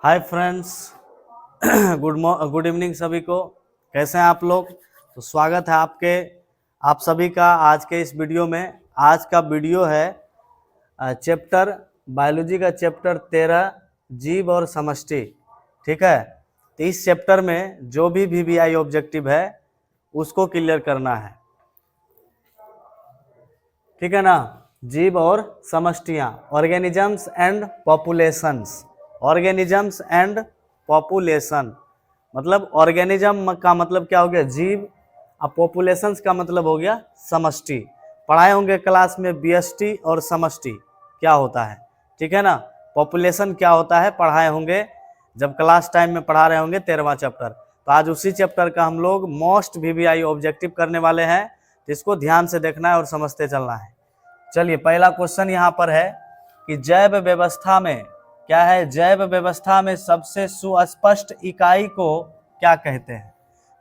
Hi friends, good evening सभी को। कैसे हैं आप लोग? तो स्वागत है आप सभी का आज के इस वीडियो में। आज का वीडियो है चैप्टर बायोलॉजी का चैप्टर 13 जीव और समष्टि। ठीक है, तो इस चैप्टर में जो भी VVI ऑब्जेक्टिव है उसको क्लियर करना है। ठीक है ना, जीव और समष्टियाँ, organisms and populations. Organisms and population मतलब ऑर्गेनिज्म का मतलब क्या हो गया? जीव। अब पॉपुलेशंस का मतलब हो गया समष्टि। पढ़ाए होंगे क्लास में व्यष्टि और समष्टि क्या होता है। ठीक है ना, पॉपुलेशन क्या होता है पढ़ाए होंगे जब क्लास टाइम में पढ़ा रहे होंगे 13वां चैप्टर। तो आज उसी चैप्टर का हम लोग मोस्ट VVI ऑब्जेक्टिव करने वाले हैं, तो इसको ध्यान से देखना है और समझते चलना है। चलिए, पहला क्वेश्चन यहाँ पर है कि जैव व्यवस्था में क्या है? जैव व्यवस्था में सबसे सुस्पष्ट इकाई को क्या कहते हैं?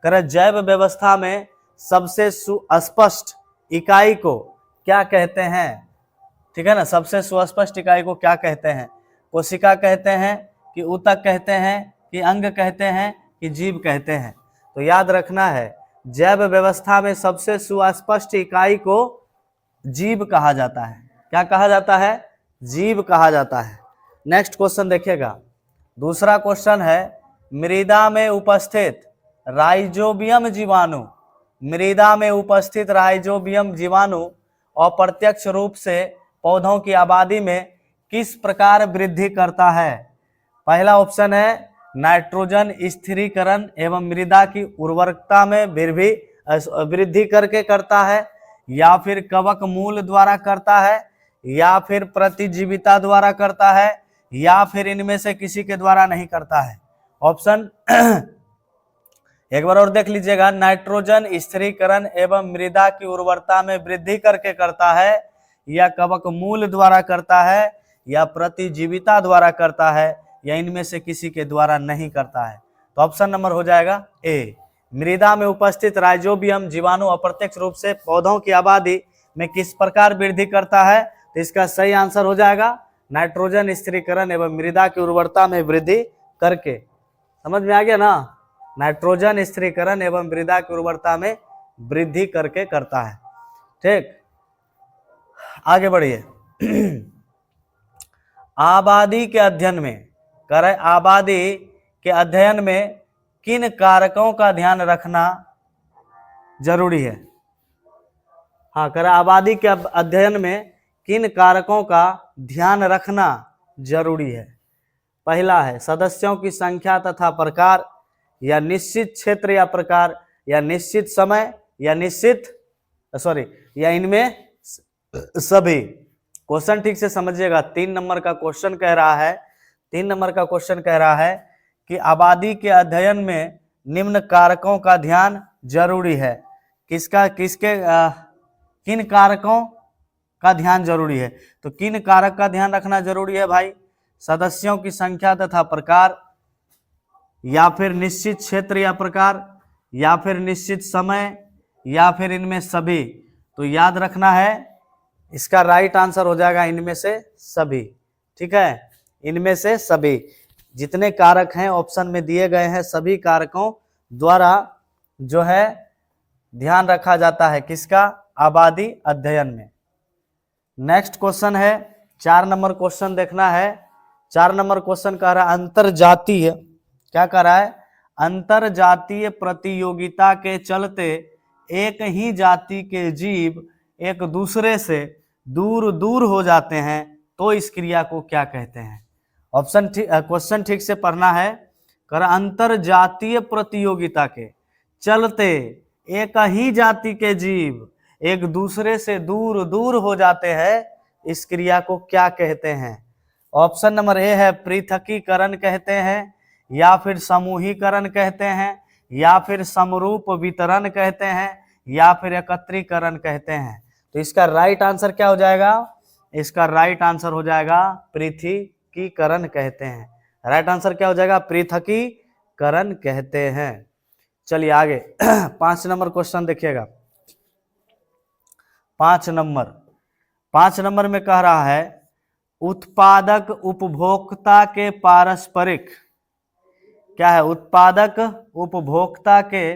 करें, जैव व्यवस्था में सबसे सुस्पष्ट इकाई को क्या कहते हैं? ठीक है ना, सबसे सुस्पष्ट इकाई को क्या कहते हैं? कोशिका कहते हैं कि ऊतक कहते हैं कि अंग कहते हैं कि जीव कहते हैं? तो याद रखना है, जैव व्यवस्था में सबसे सुस्पष्ट इकाई को जीव कहा जाता है। क्या कहा जाता है? जीव कहा जाता है। नेक्स्ट क्वेश्चन देखिएगा। दूसरा क्वेश्चन है, मृदा में उपस्थित राइजोबियम जीवाणु, मृदा में उपस्थित राइजोबियम जीवाणु अप्रत्यक्ष रूप से पौधों की आबादी में किस प्रकार वृद्धि करता है? पहला ऑप्शन है नाइट्रोजन स्थिरीकरण एवं मृदा की उर्वरकता में वृद्धि करके करता है, या फिर कवक मूल द्वारा करता है, या फिर प्रतिजीविता द्वारा करता है, या फिर इनमें से किसी के द्वारा नहीं करता है। ऑप्शन एक बार और देख लीजिएगा। नाइट्रोजन स्थिरीकरण एवं मृदा की उर्वरता में वृद्धि करके करता है, या कवक मूल द्वारा करता है, या प्रतिजीविता द्वारा करता है, या इनमें से किसी के द्वारा नहीं करता है। तो ऑप्शन नंबर हो जाएगा ए, मृदा में उपस्थित राइजोबियम जीवाणु अप्रत्यक्ष रूप से पौधों की आबादी में किस प्रकार वृद्धि करता है? तो इसका सही आंसर हो जाएगा नाइट्रोजन स्थिरीकरण एवं मृदा की उर्वरता में वृद्धि करके। समझ में आ गया ना? नाइट्रोजन स्थिरीकरण एवं मृदा की उर्वरता में वृद्धि करके करता है। ठीक, आगे बढ़िए। आबादी के अध्ययन में करें, आबादी के अध्ययन में किन कारकों का ध्यान रखना जरूरी है? हाँ, करें, आबादी के अध्ययन में किन कारकों का ध्यान रखना जरूरी है? पहला है सदस्यों की संख्या तथा प्रकार, या निश्चित क्षेत्र या प्रकार, या निश्चित समय, या या इनमें सभी। क्वेश्चन ठीक से समझिएगा। 3 नंबर का क्वेश्चन कह रहा है, 3 नंबर का क्वेश्चन कह रहा है कि आबादी के अध्ययन में निम्न कारकों का ध्यान जरूरी है। किन कारकों का ध्यान जरूरी है? तो किन कारक का ध्यान रखना जरूरी है भाई? सदस्यों की संख्या तथा प्रकार, या फिर निश्चित क्षेत्र या प्रकार, या फिर निश्चित समय, या फिर इनमें सभी। तो याद रखना है, इसका राइट आंसर हो जाएगा इनमें से सभी। ठीक है, इनमें से सभी जितने कारक हैं ऑप्शन में दिए गए हैं, सभी कारकों द्वारा जो है ध्यान रखा जाता है। किसका? आबादी अध्ययन में। नेक्स्ट क्वेश्चन है 4 नंबर क्वेश्चन देखना है। 4 नंबर क्वेश्चन कह रहा है अंतरजातीय, क्या कह रहा है? अंतरजातीय प्रतियोगिता के चलते एक ही जाति के जीव एक दूसरे से दूर दूर हो जाते हैं, तो इस क्रिया को क्या कहते हैं? ऑप्शन क्वेश्चन ठीक से पढ़ना है। कर अंतरजातीय प्रतियोगिता के चलते एक ही जाति के जीव एक दूसरे से दूर दूर हो जाते हैं, इस क्रिया को क्या कहते हैं? ऑप्शन नंबर ए है पृथकीकरण कहते हैं, या फिर समूहीकरण कहते हैं, या फिर समरूप वितरण कहते हैं, या फिर एकत्रीकरण कहते हैं। तो इसका राइट आंसर क्या हो जाएगा? इसका राइट आंसर हो जाएगा पृथकीकरण कहते हैं। राइट आंसर क्या हो जाएगा? पृथकीकरण कहते हैं। चलिए आगे 5 नंबर क्वेश्चन देखिएगा। 5 नंबर में कह रहा है उत्पादक उपभोक्ता के पारस्परिक क्या है, उत्पादक उपभोक्ता के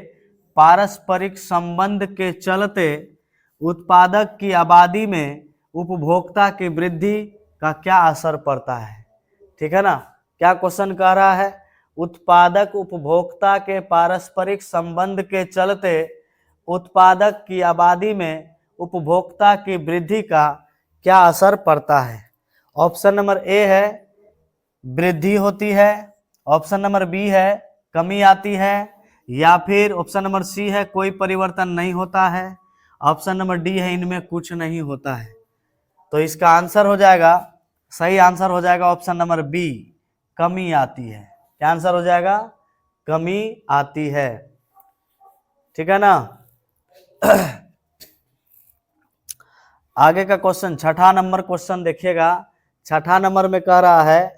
पारस्परिक संबंध के चलते उत्पादक की आबादी में उपभोक्ता की वृद्धि का क्या असर पड़ता है। ठीक है ना, क्या क्वेश्चन कह रहा है, उत्पादक उपभोक्ता के पारस्परिक संबंध के चलते उत्पादक की आबादी में उपभोक्ता की वृद्धि का क्या असर पड़ता है। ऑप्शन नंबर ए है वृद्धि होती है, ऑप्शन नंबर बी है कमी आती है, या फिर ऑप्शन नंबर सी है कोई परिवर्तन नहीं होता है, ऑप्शन नंबर डी है इनमें कुछ नहीं होता है। तो इसका आंसर हो जाएगा, सही आंसर हो जाएगा ऑप्शन नंबर बी, कमी आती है। क्या आंसर हो जाएगा, कमी आती है। ठीक है ना। आगे का क्वेश्चन, छठा नंबर क्वेश्चन देखिएगा। छठा नंबर में कह रहा है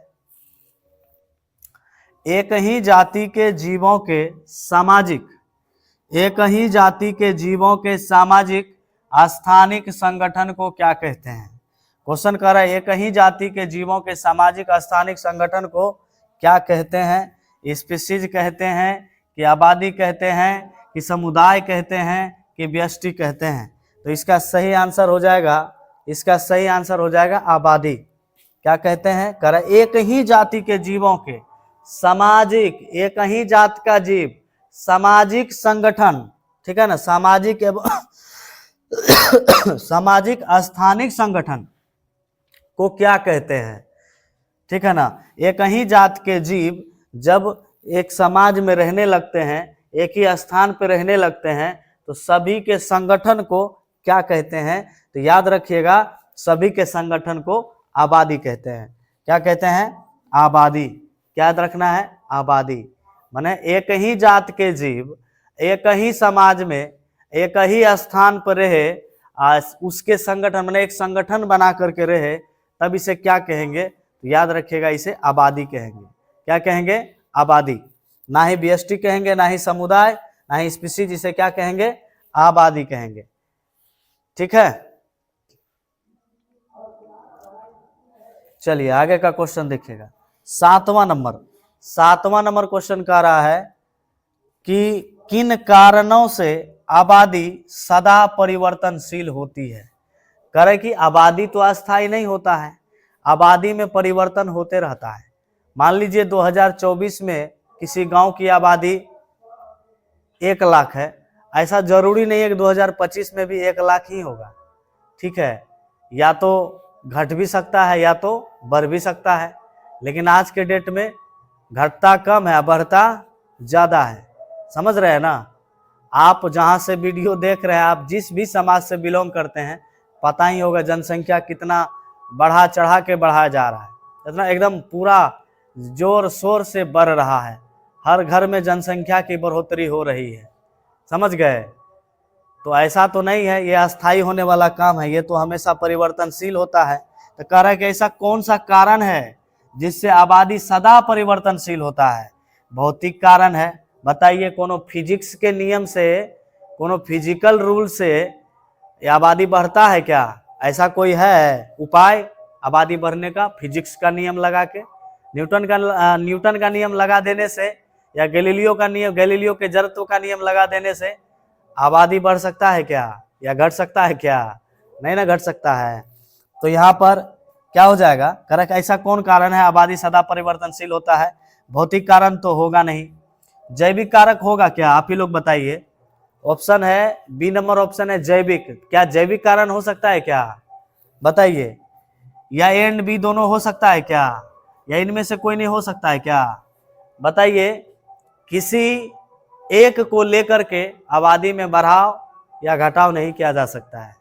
एक ही जाति के जीवों के सामाजिक, एक ही जाति के जीवों के सामाजिक स्थानिक संगठन को क्या कहते हैं। क्वेश्चन कर रहा है एक ही जाति के जीवों के सामाजिक स्थानिक संगठन को क्या कहते हैं। स्पीशीज कहते हैं कि आबादी कहते हैं कि समुदाय कहते हैं कि व्यष्टि कहते हैं। तो इसका सही आंसर हो जाएगा, इसका सही आंसर हो जाएगा आबादी। क्या कहते हैं, कह रहा एक ही जाति के जीवों के सामाजिक, एक ही जात का जीव सामाजिक संगठन, ठीक है ना, सामाजिक एवं सामाजिक स्थानिक संगठन को क्या कहते हैं। ठीक है ना, एक ही जात के जीव जब एक समाज में रहने लगते हैं, एक ही स्थान पर रहने लगते हैं, तो सभी के संगठन को क्या कहते हैं। तो याद रखिएगा सभी के संगठन को आबादी कहते हैं। क्या कहते हैं, आबादी। क्या याद रखना है, आबादी। माने एक ही जात के जीव एक ही समाज में एक ही स्थान पर रहे, उसके संगठन माने एक संगठन बना करके रहे, तब इसे क्या कहेंगे। तो याद रखिएगा इसे आबादी कहेंगे। क्या कहेंगे, आबादी। ना ही व्यष्टि कहेंगे, ना ही समुदाय, ना ही स्पीशीज, इसे क्या कहेंगे, आबादी कहेंगे। ठीक है, चलिए आगे का क्वेश्चन देखिएगा। सातवां नंबर क्वेश्चन कह रहा है कि किन कारणों से आबादी सदा परिवर्तनशील होती है। कह रहे कि आबादी तो अस्थायी नहीं होता है, आबादी में परिवर्तन होते रहता है। मान लीजिए 2024 में किसी गांव की आबादी 1 लाख है, ऐसा जरूरी नहीं है कि 2025 में भी 1 लाख ही होगा। ठीक है, या तो घट भी सकता है या तो बढ़ भी सकता है, लेकिन आज के डेट में घटता कम है, बढ़ता ज़्यादा है। समझ रहे हैं ना। आप जहाँ से वीडियो देख रहे हैं, आप जिस भी समाज से बिलोंग करते हैं, पता ही होगा जनसंख्या कितना बढ़ा चढ़ा के बढ़ाया जा रहा है, इतना एकदम पूरा जोर शोर से बढ़ रहा है। हर घर में जनसंख्या की बढ़ोतरी हो रही है। समझ गए। तो ऐसा तो नहीं है ये अस्थायी होने वाला काम है, ये तो हमेशा परिवर्तनशील होता है। तो कह रहा है कि ऐसा कौन सा कारण है जिससे आबादी सदा परिवर्तनशील होता है। भौतिक कारण है, बताइए। कोनो फिजिक्स के नियम से, कोनो फिजिकल रूल से आबादी बढ़ता है क्या। ऐसा कोई है उपाय आबादी बढ़ने का, फिजिक्स का नियम लगा के, न्यूटन का नियम लगा देने से, या गैलीलियो का नियम, गैलीलियो के जड़त्व का नियम लगा देने से आबादी बढ़ सकता है क्या, या घट सकता है क्या। नहीं ना घट सकता है। तो यहाँ पर क्या हो जाएगा, करेक्ट। ऐसा कौन कारण है आबादी सदा परिवर्तनशील होता है। भौतिक कारण तो होगा नहीं, जैविक कारक होगा क्या, आप ही लोग बताइए। ऑप्शन है बी नंबर ऑप्शन है जैविक। क्या जैविक कारण हो सकता है क्या, बताइए। या ए एंड बी दोनों हो सकता है क्या, या इनमें से कोई नहीं हो सकता है क्या, बताइए। किसी एक को लेकर के आबादी में बढ़ाव या घटाव नहीं किया जा सकता है।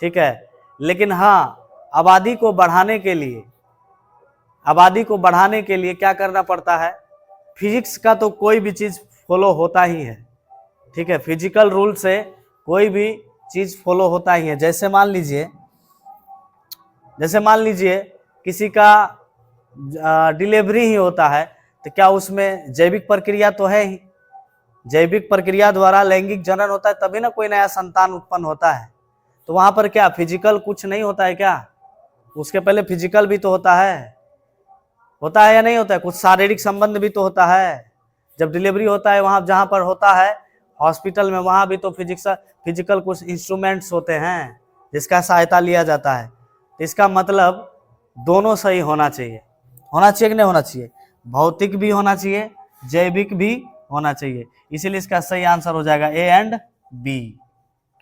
ठीक है, लेकिन हाँ आबादी को बढ़ाने के लिए क्या करना पड़ता है। फिजिक्स का तो कोई भी चीज फॉलो होता ही है। ठीक है, फिजिकल रूल से कोई भी चीज फॉलो होता ही है। जैसे मान लीजिए किसी का डिलीवरी ही होता है, तो क्या उसमें जैविक प्रक्रिया तो है ही। जैविक प्रक्रिया द्वारा लैंगिक जनन होता है, तभी ना कोई नया संतान उत्पन्न होता है। तो वहां पर क्या फिजिकल कुछ नहीं होता है क्या, उसके पहले फिजिकल भी तो होता है या नहीं होता है, कुछ शारीरिक संबंध भी तो होता है। जब डिलीवरी होता है वहाँ जहाँ पर होता है हॉस्पिटल में, वहाँ भी तो फिजिकल कुछ इंस्ट्रूमेंट्स होते हैं जिसका सहायता लिया जाता है। तो इसका मतलब दोनों सही होना चाहिए। होना चाहिए कि नहीं होना चाहिए? भौतिक भी होना चाहिए, जैविक भी होना चाहिए। इसीलिए इसका सही आंसर हो जाएगा ए एंड बी।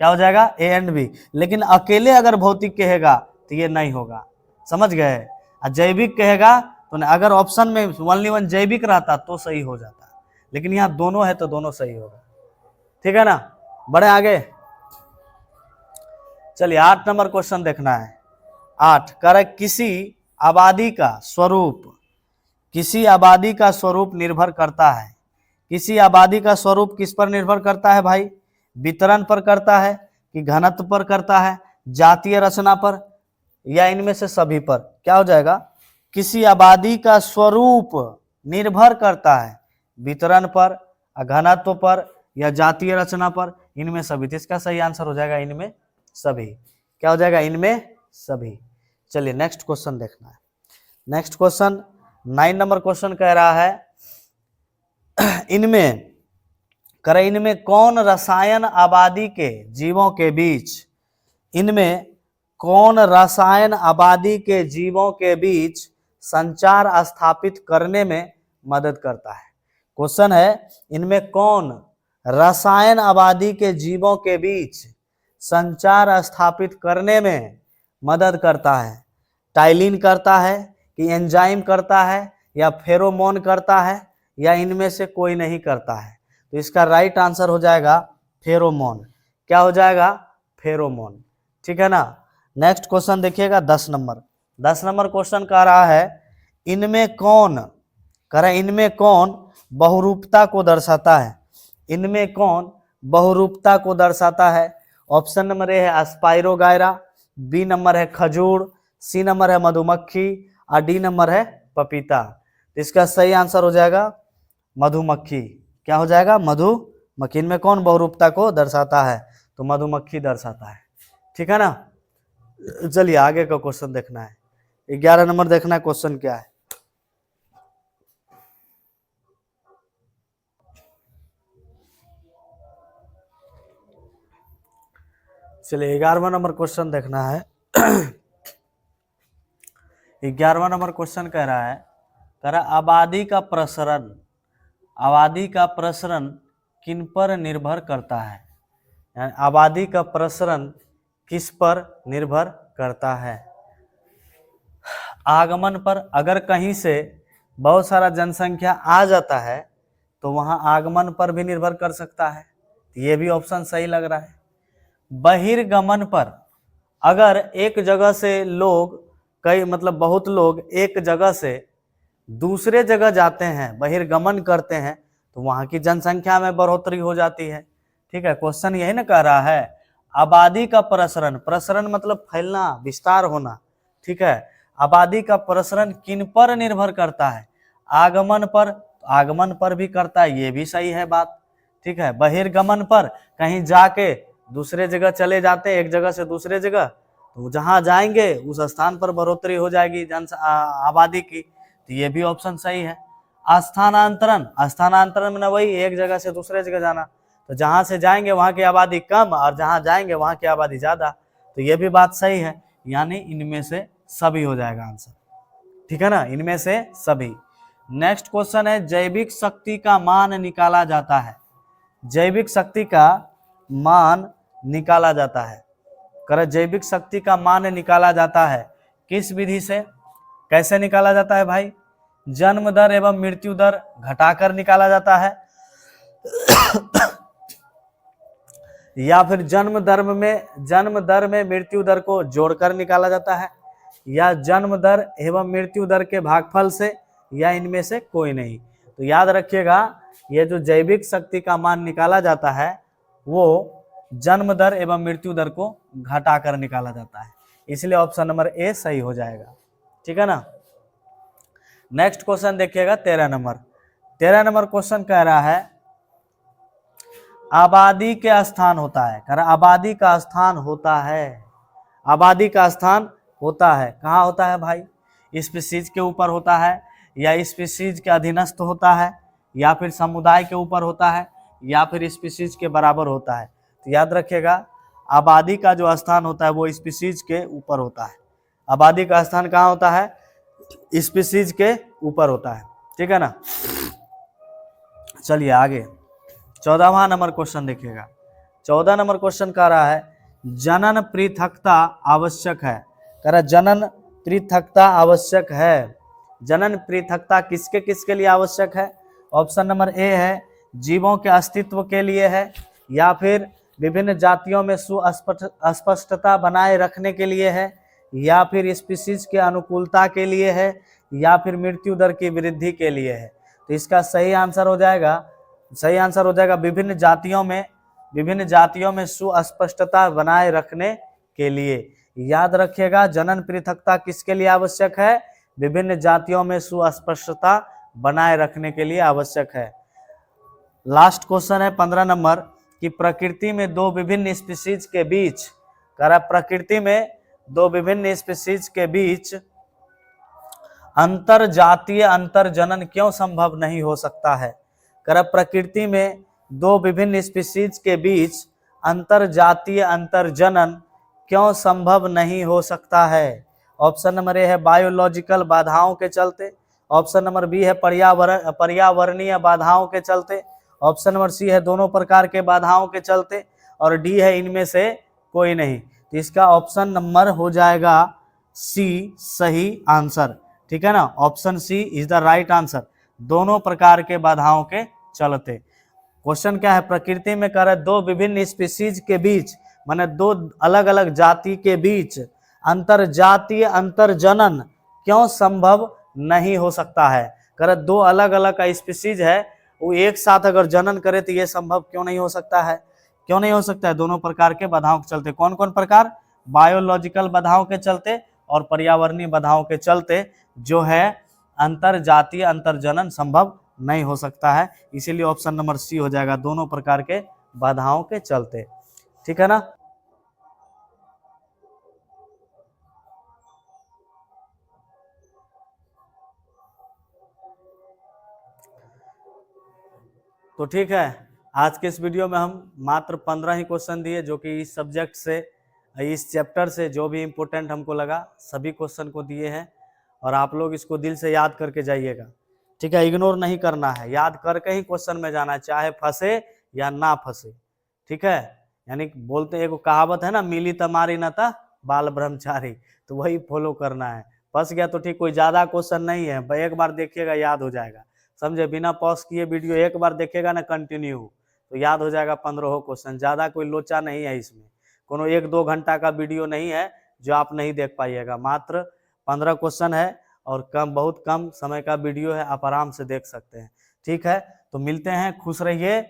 क्या हो जाएगा? A and B. लेकिन अकेले अगर भौतिक कहेगा तो ये नहीं होगा, समझ गए? और जैविक कहेगा तो अगर ऑप्शन में ओनली वन जैविक रहता तो सही हो जाता, लेकिन यहाँ दोनों है तो दोनों सही होगा। ठीक है ना? बढ़े आगे। चलिए 8 नंबर क्वेश्चन देखना है। 8 कर किसी आबादी का स्वरूप, किसी आबादी का स्वरूप निर्भर करता है। किसी आबादी का स्वरूप किस पर निर्भर करता है भाई? वितरण पर करता है कि घनत्व पर करता है, जातीय रचना पर, या इनमें से सभी पर? क्या हो जाएगा? किसी आबादी का स्वरूप निर्भर करता है वितरण पर, घनत्व पर, या जातीय रचना पर, इनमें सभी। तो इसका सही आंसर हो जाएगा इनमें सभी। क्या हो जाएगा? इनमें सभी। चलिए नेक्स्ट क्वेश्चन देखना है। नेक्स्ट क्वेश्चन 9 नंबर क्वेश्चन कह रहा है इनमें कौन रसायन आबादी के जीवों के बीच, इनमें कौन रसायन आबादी के जीवों के बीच संचार स्थापित करने में मदद करता है? क्वेश्चन है इनमें कौन रसायन आबादी के जीवों के बीच संचार स्थापित करने में मदद करता है? टाइलिन करता है कि एंजाइम करता है, या फेरोमोन करता है, या इनमें से कोई नहीं करता है? तो इसका राइट आंसर हो जाएगा फेरोमोन। क्या हो जाएगा? फेरोमोन। ठीक है ना? नेक्स्ट क्वेश्चन देखिएगा 10 नंबर। 10 नंबर क्वेश्चन कह रहा है इनमें कौन बहुरूपता को दर्शाता है? इनमें कौन बहुरूपता को दर्शाता है? ऑप्शन नंबर ए है स्पाइरोगायरा, बी नंबर है खजूर, सी नंबर है मधुमक्खी, और डी नंबर है पपीता। तो इसका सही आंसर हो जाएगा मधुमक्खी। क्या हो जाएगा? मधुमक्खी। इनमें कौन बहुरूपता को दर्शाता है? तो मधुमक्खी दर्शाता है। ठीक है ना? चलिए आगे का क्वेश्चन देखना है। 11 नंबर देखना है क्वेश्चन क्या है। चलिए 11वां नंबर क्वेश्चन देखना है। 11वां नंबर क्वेश्चन कह रहा है आबादी का प्रसरण किन पर निर्भर करता है? यानी आबादी का प्रसरण किस पर निर्भर करता है? आगमन पर। अगर कहीं से बहुत सारा जनसंख्या आ जाता है तो वहां आगमन पर भी निर्भर कर सकता है, ये भी ऑप्शन सही लग रहा है। बहिर्गमन पर। अगर एक जगह से लोग बहुत लोग एक जगह से दूसरे जगह जाते हैं, बहिर्गमन करते हैं, तो वहां की जनसंख्या में बढ़ोतरी हो जाती है। ठीक है? क्वेश्चन यही ना कह रहा है आबादी का प्रसरण मतलब फैलना, विस्तार होना। ठीक है? आबादी का प्रसरण किन पर निर्भर करता है? आगमन पर। आगमन पर भी करता है, ये भी सही है बात। ठीक है? बहिर्गमन पर, कहीं जाके दूसरे जगह चले जाते हैं, एक जगह से दूसरे जगह, तो जहां जाएंगे उस स्थान पर बढ़ोतरी हो जाएगी आबादी की, तो ये भी ऑप्शन सही है। स्थानांतरण में वही एक जगह से दूसरे जगह जाना, तो जहां से जाएंगे वहां की आबादी कम और जहां जाएंगे वहां की आबादी ज्यादा, तो ये भी बात सही है। यानी इनमें से सभी हो जाएगा आंसर। ठीक है ना? इनमें से सभी। नेक्स्ट क्वेश्चन है जैविक शक्ति का मान निकाला जाता है। जैविक शक्ति का मान निकाला जाता है। जैविक शक्ति का मान निकाला जाता है किस विधि से? कैसे निकाला जाता है भाई? जन्म दर एवं मृत्यु दर घटाकर निकाला जाता है या फिर जन्म दर में मृत्यु दर को जोड़कर निकाला जाता है, या जन्म दर एवं मृत्यु दर के भागफल से, या इनमें से कोई नहीं। तो याद रखिएगा ये जो जैविक शक्ति का मान निकाला जाता है वो जन्म दर एवं मृत्यु दर को घटाकर निकाला जाता है, इसलिए ऑप्शन नंबर ए सही हो जाएगा। ठीक है ना? नेक्स्ट क्वेश्चन देखिएगा 13 नंबर। 13 नंबर क्वेश्चन कह रहा है आबादी के स्थान होता है। आबादी का स्थान होता है। आबादी का स्थान होता है कहाँ होता है भाई? स्पीशीज के ऊपर होता है, या स्पीशीज के अधीनस्थ होता है, या फिर समुदाय के ऊपर होता है, या फिर स्पीशीज के बराबर होता है। तो याद रखिएगा, आबादी का जो स्थान होता है वो स्पीशीज के ऊपर होता है। आबादी का स्थान कहाँ होता है? स्पीशीज के ऊपर होता है, ठीक है ना। चलिए आगे 14वां नंबर क्वेश्चन देखिएगा। 14 नंबर क्वेश्चन कह रहा है जनन पृथकता आवश्यक है। कह रहा है जनन पृथकता आवश्यक है। जनन पृथकता किसके किसके लिए आवश्यक है? ऑप्शन नंबर ए है जीवों के अस्तित्व के लिए है, या फिर विभिन्न जातियों में सुस्पष्टता बनाए रखने के लिए है, या फिर स्पीशीज के अनुकूलता के लिए है, या फिर मृत्यु दर की वृद्धि के लिए है। तो इसका सही आंसर हो जाएगा विभिन्न जातियों में सुस्पष्टता बनाए रखने के लिए। याद रखिएगा, जनन पृथकता किसके लिए आवश्यक है? विभिन्न जातियों में सुस्पष्टता बनाए रखने के लिए आवश्यक है। लास्ट क्वेश्चन है 15 नंबर कि प्रकृति में दो विभिन्न स्पीशीज के बीच, प्रकृति में दो विभिन्न स्पीशीज के बीच अंतर जातीय अंतर्जनन क्यों संभव नहीं हो सकता है? प्रकृति में दो विभिन्न स्पीशीज के बीच अंतर जातीय अंतर्जनन क्यों संभव नहीं हो सकता है? ऑप्शन नंबर ए है बायोलॉजिकल बाधाओं के चलते, ऑप्शन नंबर बी है पर्यावरणीय बाधाओं के चलते, ऑप्शन नंबर सी है दोनों प्रकार के बाधाओं के चलते, और डी है इनमें से कोई नहीं। तो इसका ऑप्शन नंबर हो जाएगा सी सही आंसर, ठीक है ना। Option C is the right answer, दोनों प्रकार के बाधाओं के चलते। क्वेश्चन क्या है? प्रकृति में कह रहे दो विभिन्न स्पीशीज के बीच, माने दो अलग अलग जाति के बीच अंतर जातीय अंतर्जनन क्यों संभव नहीं हो सकता है? कह रहे दो अलग अलग का स्पीशीज है, वो एक साथ अगर जनन करे तो ये संभव क्यों नहीं हो सकता है? क्यों नहीं हो सकता है? दोनों प्रकार के बाधाओं के चलते। कौन कौन प्रकार? बायोलॉजिकल बाधाओं के चलते और पर्यावरणीय बाधाओं के चलते जो है अंतर जातीय अंतर्जनन संभव नहीं हो सकता है। इसीलिए ऑप्शन नंबर सी हो जाएगा, दोनों प्रकार के बाधाओं के चलते, ठीक है ना। तो ठीक है, आज के इस वीडियो में हम मात्र 15 ही क्वेश्चन दिए, जो कि इस सब्जेक्ट से, इस चैप्टर से जो भी इम्पोर्टेंट हमको लगा सभी क्वेश्चन को दिए हैं। और आप लोग इसको दिल से याद करके जाइएगा, ठीक है। इग्नोर नहीं करना है, याद करके ही क्वेश्चन में जाना है, चाहे फंसे या ना फंसे, ठीक है। यानी बोलते एक कहावत है ना, मिली तमारी न था बाल ब्रह्मचारी, तो वही फॉलो करना है। फंस गया तो ठीक, कोई ज्यादा क्वेश्चन नहीं है, एक बार देखिएगा याद हो जाएगा, समझे। बिना पॉज किए वीडियो एक बार देखेगा ना कंटिन्यू, तो याद हो जाएगा 15 क्वेश्चन। ज्यादा कोई लोचा नहीं है इसमें, कोनो 1-2 घंटा का वीडियो नहीं है जो आप नहीं देख पाइएगा। मात्र 15 क्वेश्चन है और बहुत कम समय का वीडियो है, आप आराम से देख सकते हैं, ठीक है। तो मिलते हैं, खुश रहिए,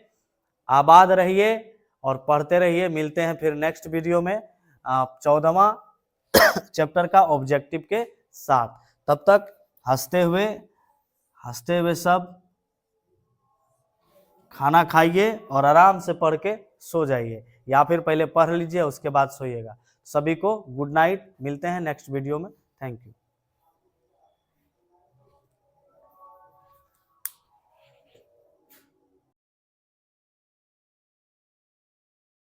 आबाद रहिए और पढ़ते रहिए। मिलते हैं फिर नेक्स्ट वीडियो में 14वां चैप्टर का ऑब्जेक्टिव के साथ। तब तक हंसते हुए सब खाना खाइए और आराम से पढ़ के सो जाइए, या फिर पहले पढ़ लीजिए उसके बाद सोइएगा। सभी को गुड नाइट, मिलते हैं नेक्स्ट वीडियो में। Thank you.